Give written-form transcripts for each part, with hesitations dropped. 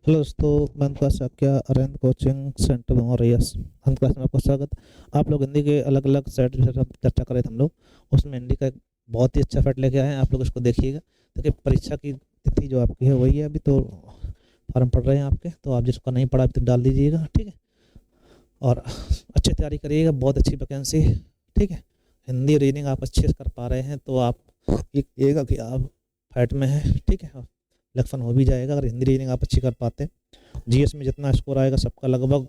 Hello दोस्तों, मैं उनका साक्या अरविंद कोचिंग सेंटर में और यस हम क्लास में आपका स्वागत। आप लोग हिंदी के अलग अलग सेट जो है चर्चा कर रहे थे हम लोग, उसमें हिंदी का एक बहुत ही अच्छा सेट लेके आए हैं। आप लोग इसको देखिएगा। देखिए, परीक्षा की तिथि जो आपकी है वही है। अभी तो फॉर्म पड़ रहे हैं आपके, तो आप जिसका नहीं पड़ा अभी तो डाल दीजिएगा, ठीक है। और अच्छी तैयारी करिएगा, बहुत अच्छी वैकेंसी है, ठीक है। हिंदी रीडिंग आप अच्छे से कर पा रहे हैं तो आप ये कि आप फाइट में हैं, ठीक है। इलेक्शन हो भी जाएगा अगर हिंदी रीडिंग आप अच्छी कर पाते हैं। जीएस में जितना स्कोर आएगा सबका लगभग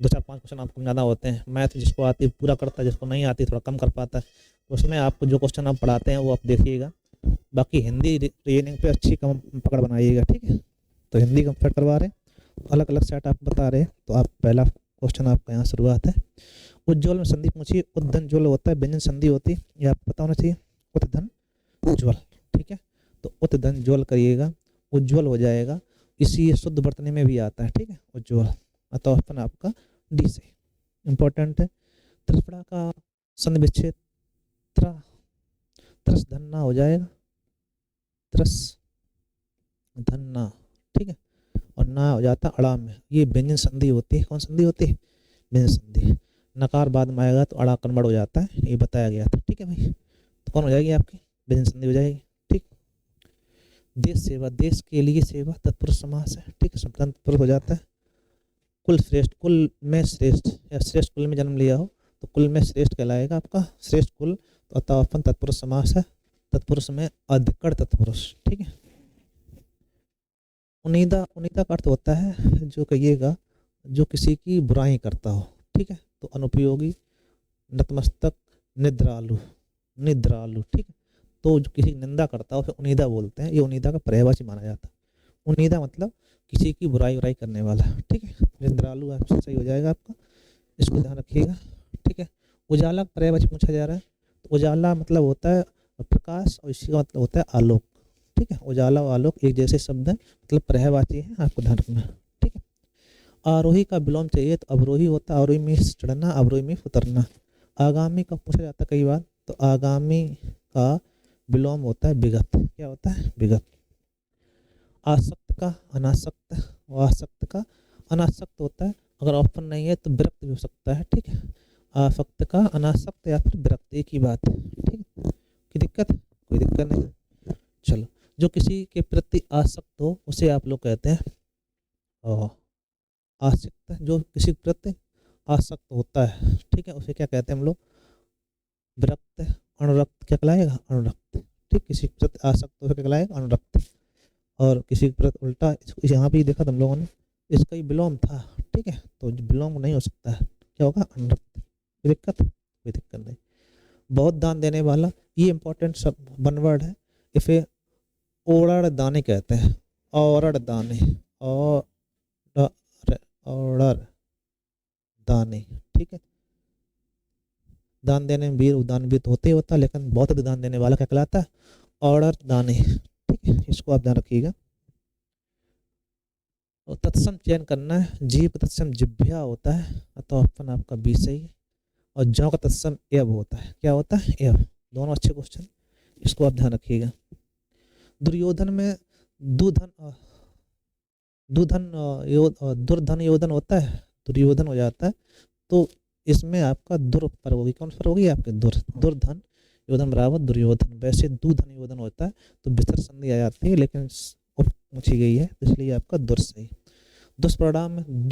2 4 5 क्वेश्चन आपको ज़्यादा होते हैं। मैथ जिसको आती है पूरा करता है, जिसको नहीं आती थोड़ा कम कर पाता है। तो उसमें आपको जो क्वेश्चन आप पढ़ाते हैं वो आप देखिएगा। बाकी हिंदी रीडिंग पे अच्छी कम पकड़ बनाइएगा, ठीक है। तो हिंदी कंप्लीट करवा रहे हैं, अलग अलग सेट आप बता रहे हैं। तो आप पहला क्वेश्चन आपका यहाँ शुरुआत है। उज्ज्वल में संधि पूछिए। उद्धन ज्वल होता है, व्यंजन संधि होती है, ये आपको पता होना चाहिए। उद्धन ज्वल, ठीक है। तो उद्धन ज्वल करिएगा, उज्ज्वल हो जाएगा। इसी शुद्ध वर्तनी में भी आता है, ठीक है, उज्ज्वल। अतः ऑप्शन आपका डी से इम्पोर्टेंट है। त्रिपुरा का संधि विच्छेद त्रा त्रस धन्ना हो जाएगा, त्रस धन्ना, ठीक है। और ना हो जाता अड़ा में। ये व्यंजन संधि होती है। कौन संधि होती है? व्यंजन संधि। नकार बाद में आएगा तो अड़ा कन्वर्ट हो जाता है, ये बताया गया था, ठीक है भाई। तो कौन हो जाएगी आपकी? व्यंजन संधि हो जाएगी, ठीक। देश सेवा, देश के लिए सेवा तत्पुरुष समास है, ठीक है, संप्रदान तत्पुरुष हो जाता है। कुल श्रेष्ठ, कुल में श्रेष्ठ या श्रेष्ठ कुल में जन्म लिया हो तो कुल में श्रेष्ठ कहलाएगा आपका, श्रेष्ठ कुल। तो अतः अपन तत्पुरुष समास है, तत्पुरुष में अधिकड़ तत्पुरुष, ठीक है। उनीदा, उनीदा का अर्थ होता है जो कहिएगा जो किसी की बुराई करता हो, ठीक है। तो अनुपयोगी, नतमस्तक, निद्रालु, निद्रालु, ठीक है। तो जो किसी की निंदा करता हो फिर उनीदा बोलते हैं। ये उनीदा का पर्यायवाची माना जाता है। उनीदा मतलब किसी की बुराई उराई करने वाला, ठीक है। निद्रालु आपसे सही हो जाएगा आपका, इसको ध्यान रखिएगा, ठीक है। उजाला का पर्यायवाची पूछा जा रहा है। तो उजाला मतलब होता है प्रकाश और इसी का मतलब होता है आलोक, ठीक है। उजाला और आलोक एक जैसे शब्द है, मतलब पर्यायवाची है, आपको ध्यान रखना, ठीक है। आरोही का विलोम चाहिए तो अवरोही होता है, आरोही में चढ़ना, अवरोही में उतरना। आगामी का पूछा जाता है कई बार, तो आगामी का विलोम होता है विगत। क्या होता है? विगत। आसक्त का अनासक्त, आसक्त का अनासक्त होता है। अगर ऑप्शन नहीं है तो विरक्त भी हो सकता है, ठीक है। आसक्त का अनासक्त या फिर विरक्त, एक ही बात है, ठीक है। कोई दिक्कत? कोई दिक्कत नहीं। चलो, जो किसी के प्रति आसक्त हो उसे आप लोग कहते हैं आसक्त। जो किसी के प्रति आसक्त होता है, ठीक है, उसे क्या कहते हैं हम लोग? विरक्त। अनुरक्त क्या कहलाएगा? अनुरक्त, ठीक। किसी के प्रति आसक्त हो क्या कहलाएगा? अनुरक्त। और किसी के प्रति उल्टा, यहाँ भी देखा तुम लोगों ने, इसका ही विलोम था, ठीक है। तो विलोम नहीं हो सकता है, क्या होगा? अनुरक्त। कोई दिक्कत? कोई दिक्कत नहीं। बहुत दान देने वाला, ये इंपॉर्टेंट सब वन वर्ड है। इसे ओड़र दाने कहते हैं, औरड़ दाने, और औरड़ दाने, ठीक है। दान देने में वीर उदान भी तो होते ही होता है, लेकिन बहुत अधिक दान देने वाला क्या कहलाता है? ऑर्डर दाने, ठीक है। इसको आप ध्यान रखिएगा। और तत्सम चयन करना है। जीव का तत्सम जिभ्या होता है, तो ऑप्शन आपका बी सही है। और जौ का तत्सम एव होता है। क्या होता है? एव। दोनों अच्छे क्वेश्चन, इसको आप ध्यान रखिएगा। दुर्योधन में दुधन, दुधन दुर्धन योधन होता है, दुर्योधन हो जाता है। तो इसमें आपका दुर पर होगी, कौन पर होगी आपके? दुर। दुर्धन योधन बराबर दुर्योधन। वैसे दुधन योधन होता है तो विसर्ग संधि आ जाती है, लेकिन पूछी गई है इसलिए आपका दुर सही। दुष्परिणाम में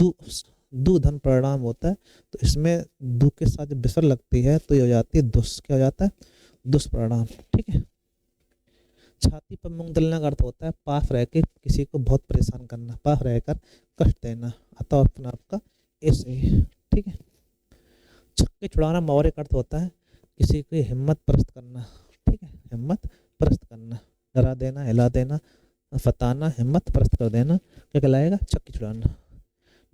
दु धन परिणाम होता है, तो इसमें दु के साथ जब विसर्ग लगती है तो ये हो जाती है दुष्। क्या हो जाता है? दुष्परिणाम, ठीक है। छाती पर मूंग दलने का अर्थ होता है पास रह के किसी को बहुत परेशान करना, पास रहकर कष्ट देना। अतः ऑप्शन आपका ए सही है, ठीक है। छक्के छुड़ाना मौर्य का अर्थ होता है किसी की हिम्मत परस्त करना, ठीक है, हिम्मत परस्त करना। डरा देना, हिला देना, फताना, हिम्मत परस्त कर देना, क्या कहलाएगा? छक्के छुड़ाना।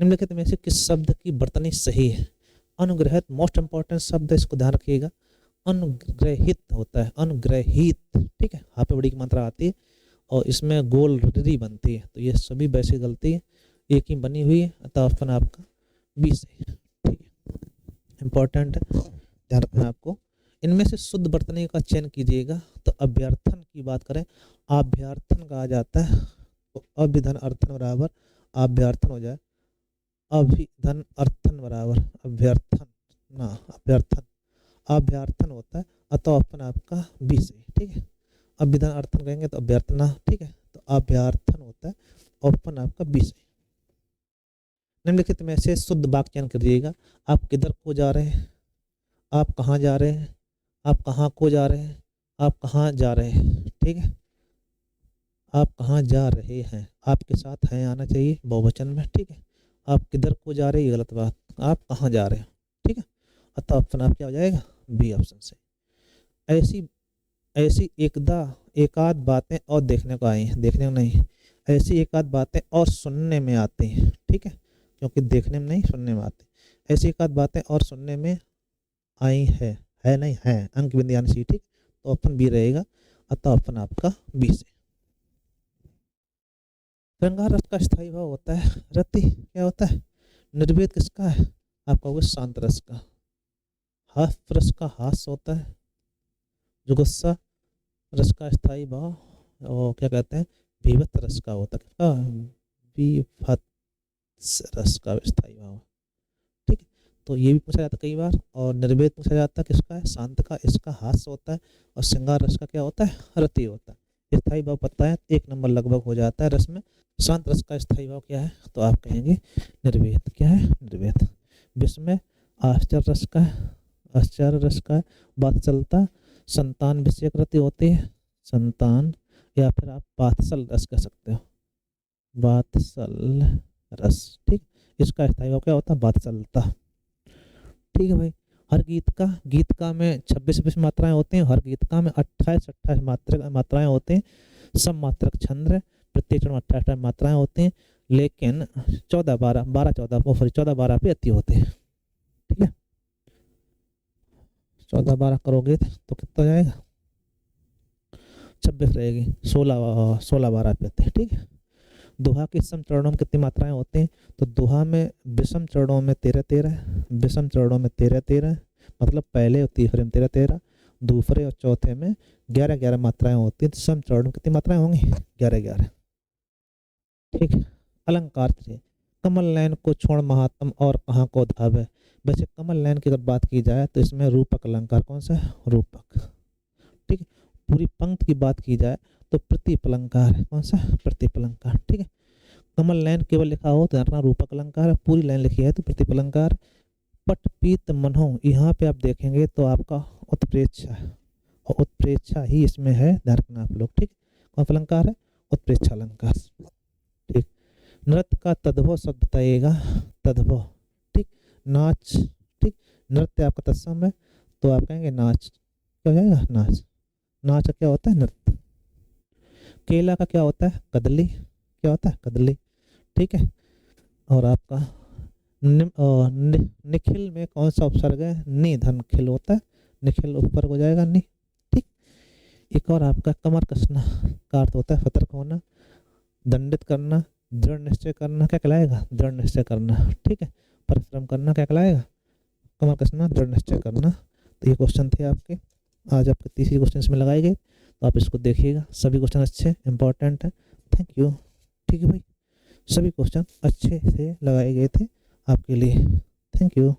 निम्नलिखित में से किस शब्द की वर्तनी सही है? अनुग्रहित, मोस्ट इंपॉर्टेंट शब्द, इसको ध्यान रखिएगा। अनुग्रहित होता है, अनुग्रहित, ठीक है। हाँ पे बड़ी की मात्रा आती है और इसमें गोल री बनती है, तो ये सभी वैसे गलती है, एक ही बनी हुई है। अतः ऑप्शन आपका बी सही है, ठीक है, इंपॉर्टेंट है, ध्यान रखना आपको। इनमें से शुद्ध वर्तनी का चयन कीजिएगा। तो अभ्यर्थन की बात करें, अभ्यर्थन कहा जाता है, तो अभिधन अर्थन बराबर अभ्यर्थन हो जाए, अभिधन अर्थन बराबर अभ्यर्थन ना अभ्यर्थन, अभ्यर्थन होता है अतो अपन आपका बी से, ठीक है। अभिधन अर्थन कहेंगे तो अभ्यर्थना, ठीक है, तो अभ्यर्थन होता है अपन आपका बी से। निम्नलिखित में से शुद्ध वाक्य चयन करिएगा। आप किधर को जा रहे हैं, आप कहाँ जा रहे हैं, आप कहाँ को जा रहे हैं, आप कहाँ जा रहे हैं, ठीक है। आप कहाँ जा रहे हैं, आपके साथ हैं आना चाहिए बहुवचन में, ठीक है। आप किधर को जा रहे हैं, ये गलत बात, आप कहाँ जा रहे हैं, ठीक है। अतः ऑप्शन आप क्या हो जाएगा, बी ऑप्शन से। ऐसी ऐसी एक आध बातें और देखने को आई हैं, देखने को नहीं, ऐसी एक आध बातें और सुनने में आती हैं, ठीक है, क्योंकि देखने में नहीं सुनने में आती। ऐसी एक आध बातें और सुनने में आई है नहीं है, अंक बिंदु यानी सी, ठीक, तो ऑप्शन बी रहेगा। अतः ऑप्शन आपका बी से। श्रृंगार रस का स्थायी भाव होता है रति, क्या होता है, निर्वेद किसका है, आपका होगा शांत रस का। हास रस का हास होता है, जुगुस्सा रस का स्थायी भाव, और क्या कहते हैं, विभत्स रस का होता है, किसका, विभत्स रस का स्थायी भाव, ठीक है। तो ये भी पूछा जाता है कई बार, और निर्वेद पूछा जाता है किसका है, शांत का, इसका हास होता है, और श्रृंगार रस का क्या होता है, रति होता है। स्थायी भाव पता है, 1 नंबर लगभग हो जाता है रस में। शांत रस का स्थायी भाव क्या है, तो आप कहेंगे निर्वेद, क्या है, निर्वेद। विश्व में आश्चर्य रस का है, आश्चर्य रस का है, वात्सलता संतान विषयक रति होती है, संतान, या फिर आप वात्सल रस कह सकते हो, वात्सल रस, ठीक। इसका स्थायी भाव क्या होता है, वात्सलता, ठीक है भाई। हर गीत का में 26 मात्राएं होती हैं, हर गीत का में 28 मात्राएं होती हैं। सब मात्रक छंद है, प्रत्येक चरण में 28 मात्राएं होती हैं, लेकिन 14-12 पे अति होते हैं, ठीक है। 14-12 करोगे तो कितना जाएगा, 26 रहेगी, 16-12 पे अति, ठीक है। दोहा के सम चरणों में कितनी मात्राएं होती हैं, तो दोहा में विषम चरणों में 13-13, विषम चरणों में 13-13, मतलब पहले और तीसरे में 13-13, दूसरे और चौथे में 11-11 मात्राएं होती हैं। तो सम चरणों में कितनी मात्राएं होंगी, 11-11, ठीक है। अलंकार से कमल नयन को छोड़ महात्म और कहाँ को धावे। वैसे कमल नयन की अगर बात की जाए तो इसमें रूपक अलंकार कौन सा है, रूपक, ठीक है। पूरी पंक्ति की बात की जाए तो प्रतिप अलंकार है, कौन सा, प्रतिप अलंकार, ठीक है। कमल नयन केवल लिखा हो तो रूपक अलंकार है, पूरी लाइन लिखी है तो प्रतिप अलंकार। पट पीत मनहो, यहाँ पे आप देखेंगे तो आपका उत्प्रेक्षा है, और उत्प्रेक्षा ही इसमें है, ध्यान रखना आप लोग, ठीक। कौन सा अलंकार है, उत्प्रेक्षा अलंकार, ठीक। नृत्य का तद्भव शब्द बताइएगा, तद्भव, ठीक, नाच, ठीक। नृत्य आपका तत्सम है तो आप कहेंगे नाच, क्या हो जाएगा, नाच। नाच का क्या होता है, नृत्य। केला का क्या होता है, कदली, क्या होता है, कदली, ठीक है। और आपका निखिल में कौन सा उपसर्ग है, नि, धन खिल होता है, निखिल उपसर्ग हो जाएगा नि, ठीक। एक और आपका कमर कसना का अर्थ होता है सतर्क होना, दंडित करना, दृढ़ निश्चय करना, क्या कहलाएगा, दृढ़ निश्चय करना, ठीक है। परिश्रम करना क्या कहलाएगा, कमर कसना, दृढ़ निश्चय करना। तो ये क्वेश्चन थे आपके, आज आपके 30 क्वेश्चन इसमें लगाए गए, तो आप इसको देखिएगा, सभी क्वेश्चन अच्छे इंपॉर्टेंट है। थैंक यू, ठीक है भाई, सभी क्वेश्चन अच्छे से लगाए गए थे आपके लिए, थैंक यू।